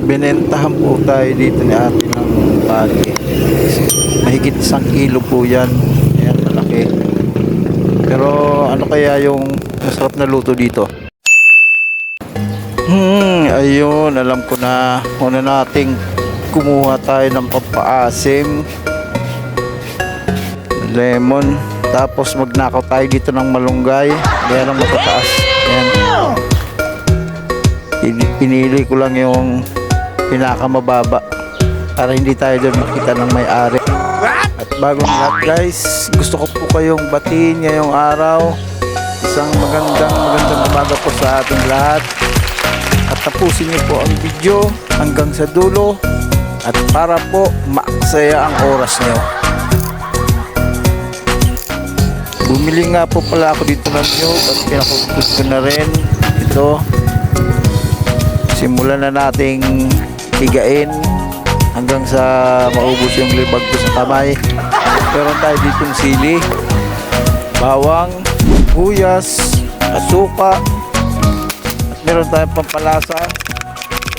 binentahan po tayo dito ni ate ng pagi. Mahigit 1 kilo po yan. Ayan, malaki. Pero ano kaya yung masarap na luto dito? Ayun, alam ko na. Una nating kumuha tayo ng pampaasim, lemon, tapos magnakaw tayo dito ng malunggay. Ayan ang matataas. Ayan. Pinili ko lang yung pinakamababa para hindi tayo doon makita ng may-ari. At bagong lahat guys, gusto ko po kayong batiin ngayong araw. Isang magandang umaga po sa ating lahat. At tapusin niyo po ang video hanggang sa dulo at para po maksaya ang oras niyo. Bumili nga po pala ako dito ng nyug at pinakukot ko na rin ito. Simulan na nating higain hanggang sa maubos yung libag ko sa kamay. Meron tayo ditong sili, bawang, buyas, asuka, at meron tayong pampalasa.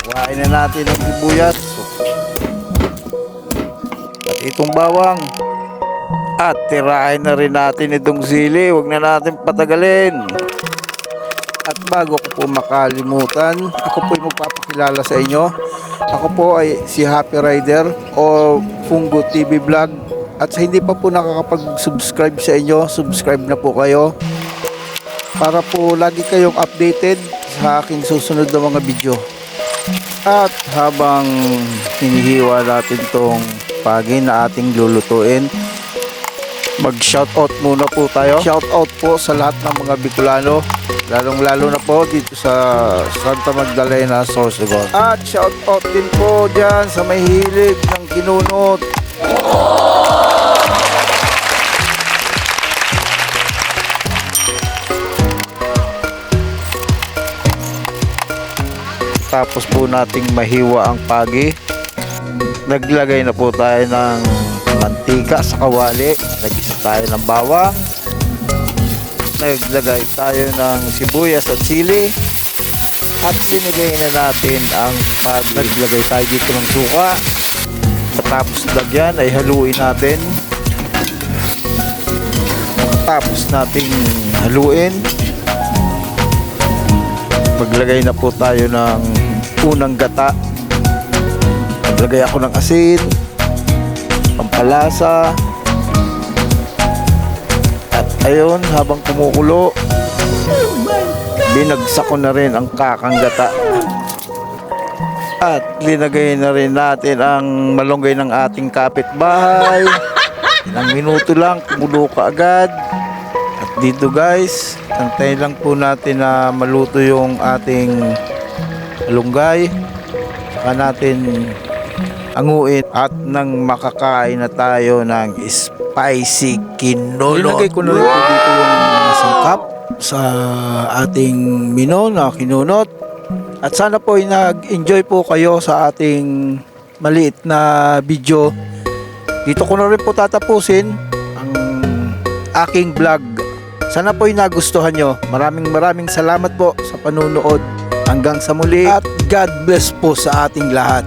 Kuhain na natin ang sibuyas at itong bawang, at tirahin na rin natin itong sili. Huwag na natin patagalin. At bago ko po makalimutan, ako po ay magpapakilala sa inyo. Ako po ay si Happy Rider o Fungo TV Vlog. At sa hindi pa po nakakapag-subscribe sa inyo, subscribe na po kayo para po lagi kayong updated sa aking susunod na mga video. At habang hinihiwa natin tong pagi na ating lulutuin, mag-shoutout muna po tayo. Shoutout po sa lahat ng mga Bicolano, lalong-lalo na po dito sa Santa Magdalena, Sorsogon. At shoutout din po dyan sa may hilig ng kinunot. Tapos po nating mahiwa ang pagi. Naglagay na po tayo ng mantika sa kawali. Nag-isa tayo ng bawang. Naglagay tayo ng sibuyas at sili. At linagay na natin ang pagi. Naglagay tayo dito ng suka. Matapos lagyan ay haluin natin. Matapos nating haluin, maglagay na po tayo ng unang gata. Naglagay ako ng asin, pampalasa, at ayun, habang kumukulo, binagsak ko na rin ang kakang gata. At linagay na rin natin ang malunggay ng ating kapitbahay. Ilang minuto lang, kumulo ka agad. At dito guys, antayin lang po natin na maluto yung ating malunggay. Saka natin anguin at nang makakain na tayo ng spicy kinunot. Nilagay ko na rin po dito yung sangkap sa ating mino na kinunot. At sana po ay nag-enjoy po kayo sa ating maliit na video. Dito ko na rin po tatapusin ang aking vlog. Sana po ay nagustuhan nyo. Maraming salamat po sa panunood. Hanggang sa muli at God bless po sa ating lahat.